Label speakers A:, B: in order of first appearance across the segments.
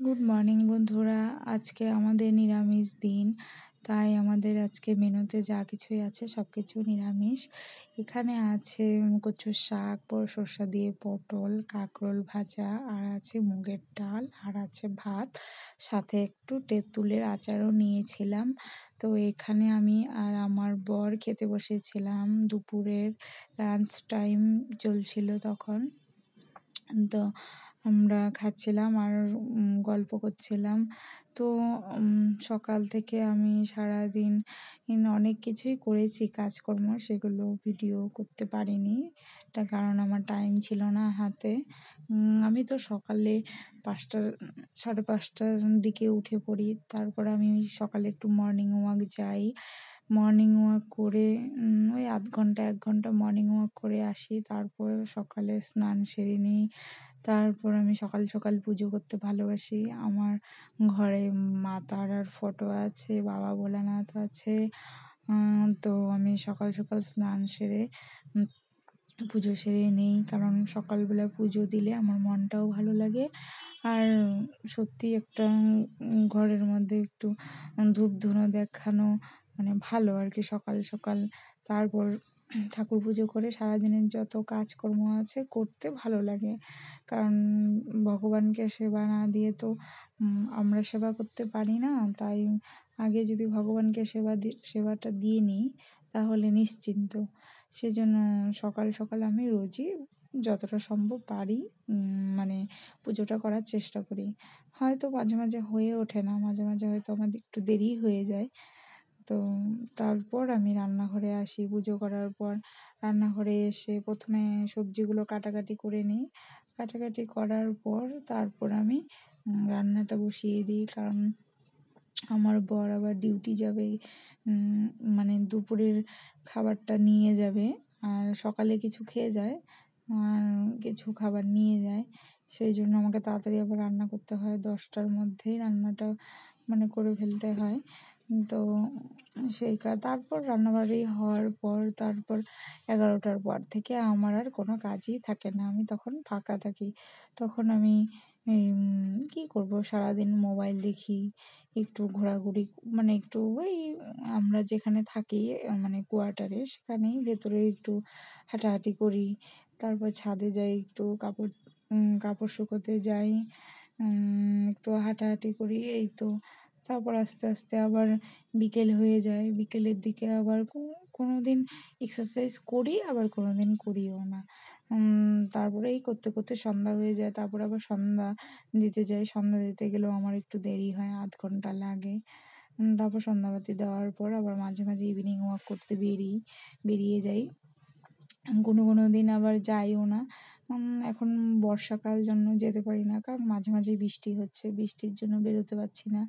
A: Good morning বন্ধুরা। আজকে আমাদের নিরামিষ দিন, তাই আমাদের আজকে মেনুতে যা কিছুই আছে সব কিছু নিরামিষ। এখানে আছে কচুর শাক, সর্ষা দিয়ে পটল, কাঁকরোল ভাজা, আর আছে মুগের ডাল, আর আছে ভাত, সাথে একটু তেঁতুলের আচারও নিয়েছিলাম। তো এখানে আমি আর আমার বর খেতে বসেছিলাম। দুপুরের লাঞ্চ টাইম চলছিল তখন। তো আমরা খাচ্ছিলাম আর গল্প করছিলাম। তো সকাল থেকে আমি সারাদিন অনেক কিছুই করেছি কাজকর্ম, সেগুলো ভিডিও করতে পারিনি। তার কারণ আমার টাইম ছিল না হাতে। আমি তো সকালে ৫টা ৫:৩০টার দিকে উঠে পড়ি। তারপর আমি সকালে একটু মর্নিং ওয়াক যাই। মর্নিং ওয়াক করে ওই ০.৫ ঘন্টা ১ ঘন্টা মর্নিং ওয়াক করে আসি। তারপর সকালে স্নান সেরে নিই। তারপর আমি সকাল সকাল পুজো করতে ভালোবাসি। আমার ঘরে মা তারার ফটো আছে, বাবা ভোলানাথ আছে। তো আমি সকাল সকাল স্নান সেরে পুজো সেরে নিই, কারণ সকালবেলা পুজো দিলে আমার মনটাও ভালো লাগে। আর সত্যি একটা ঘরের মধ্যে একটু ধূপ ধুনো দেখানো মানে ভালো আর কি সকাল সকাল। তারপর ঠাকুর পুজো করে সারাদিনের যত কাজকর্ম আছে করতে ভালো লাগে, কারণ ভগবানকে সেবা না দিয়ে তো আমরা সেবা করতে পারি না। তাই আগে যদি ভগবানকে সেবাটা দিয়ে নিই তাহলে নিশ্চিন্ত। সেজন্য সকাল সকাল আমি রোজই যতটা সম্ভব পারি মানে পুজোটা করার চেষ্টা করি। হয়তো মাঝে মাঝে হয়ে ওঠে না, মাঝে মাঝে হয়তো আমাদের একটু দেরি হয়ে যায়। তো তারপর আমি রান্নাঘরে আসি। পুজো করার পর রান্নাঘরে এসে প্রথমে সবজিগুলো কাটাকাটি করে নিই। কাটাকাটি করার পর তারপর আমি রান্নাটা বসিয়ে দিই, কারণ আমার বর আবার ডিউটি যাবে। মানে দুপুরের খাবারটা নিয়ে যাবে, আর সকালে কিছু খেয়ে যায় আর কিছু খাবার নিয়ে যায়। সেই জন্য আমাকে তাড়াতাড়ি আবার রান্না করতে হয়, 10টার মধ্যেই রান্নাটা মানে করে ফেলতে হয়। তো তারপর রান্নাবাড়ি হওয়ার পর তারপর 11টার পর থেকে আমার আর কোনো কাজই থাকে না, আমি তখন ফাঁকা থাকি। তখন আমি কী করবো, সারাদিন মোবাইল দেখি, একটু ঘোরাঘুরি মানে একটু ওই আমরা যেখানে থাকি মানে কোয়ার্টারে, সেখানেই ভেতরে একটু হাঁটাহাঁটি করি। তারপর ছাদে যাই, একটু কাপড় শুকোতে যাই, একটু হাঁটাহাঁটি করি, এই তো। তারপর আস্তে আস্তে আবার বিকেল হয়ে যায়। বিকেলের দিকে আবার কোনো দিন এক্সারসাইজ করি, আবার কোনো দিন করিও না। তারপরে এই করতে করতে সন্ধ্যা হয়ে যায়। তারপর আবার সন্ধ্যা দিতে যাই। সন্ধ্যা দিতে গেলেও আমার একটু দেরি হয়, ০.৫ ঘন্টা লাগে। তারপর সন্ধ্যাবাতি দেওয়ার পর আবার মাঝে মাঝে ইভিনিং ওয়াক করতে বেরিয়ে যাই। কোনো দিন আবার যাইও না। এখন বর্ষাকাল জন্য যেতে পারি না, কারণ মাঝে মাঝে বৃষ্টি হচ্ছে, বৃষ্টির জন্য বেরোতে পারছি না।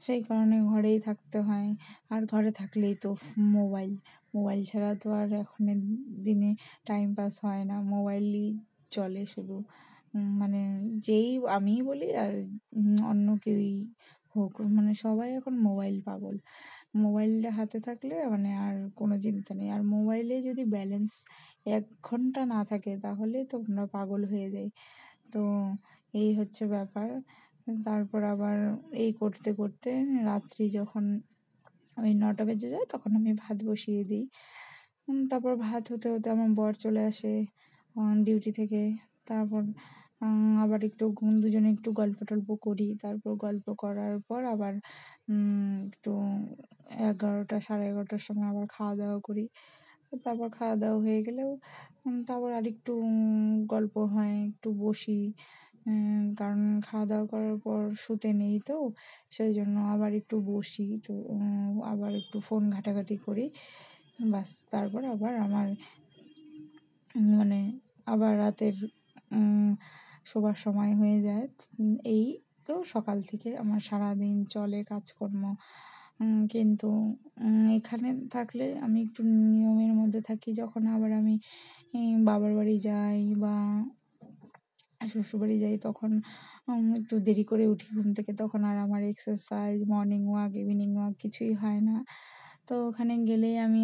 A: সেই কারণে ঘরেই থাকতে হয়। আর ঘরে থাকলেই তো মোবাইল ছাড়া তো আর এখনের দিনে টাইম পাস হয় না। মোবাইলই চলে শুধু। মানে যেই আমিই বলি আর অন্য কেউই হোক, মানে সবাই এখন মোবাইল পাগল। মোবাইলটা হাতে থাকলে মানে আর কোনো চিন্তা নেই। আর মোবাইলে যদি ব্যালেন্স ১ ঘন্টা না থাকে তাহলে তো আমরা পাগল হয়ে যাই। তো এই হচ্ছে ব্যাপার। তারপর আবার এই করতে করতে রাত্রি যখন ওই ৯টা বেজে যায় তখন আমি ভাত বসিয়ে দিই। তারপর ভাত হতে হতে আমার বর চলে আসে ডিউটি থেকে। তারপর আবার একটু দুজনে একটু গল্প টল্প করি। তারপর গল্প করার পর আবার একটু ১১টা ১১:৩০টার সময় আবার খাওয়া দাওয়া করি। তারপর খাওয়া দাওয়া হয়ে গেলেও তারপর আরেকটু গল্প হয়, একটু বসি। কারণ খাওয়া দাওয়া করার পর শুতে নেই তো, সেই জন্য আবার একটু বসি, তো আবার একটু ফোন ঘাঁটাঘাঁটি করি। ব্যাস, তারপর আবার আমার মানে আবার রাতের শোবার সময় হয়ে যায়। এই তো সকাল থেকে আমার সারাদিন চলে কাজকর্ম। কিন্তু এখানে থাকলে আমি একটু নিয়মের মধ্যে থাকি। যখন আবার আমি বাবার বাড়ি যাই বা শ্বশুরবাড়ি যাই তখন একটু দেরি করে উঠি ঘুম থেকে, তখন আর আমার exercise, morning walk, evening walk কিছুই হয় না। তো ওখানে গেলেই আমি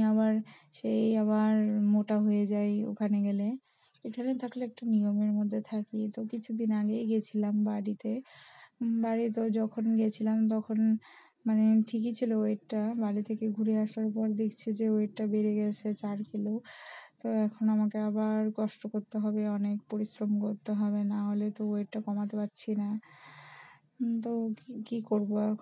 A: আবার মোটা হয়ে যাই ওখানে গেলে। এখানে থাকলে একটা নিয়মের মধ্যে থাকি। তো কিছুদিন আগেই গেছিলাম বাড়িতে। বাড়িতেও যখন গেছিলাম তখন মানে ঠিকই ছিল ওয়েটটা, বাড়ি থেকে ঘুরে আসার পর দেখছি যে ওয়েটটা বেড়ে গেছে 4 কিলো। তো এখন আমাকে আবার কষ্ট করতে হবে, অনেক পরিশ্রম করতে হবে, না হলে তো ওয়েটটা কমাতে পারছি না। তো কী করবো এখন?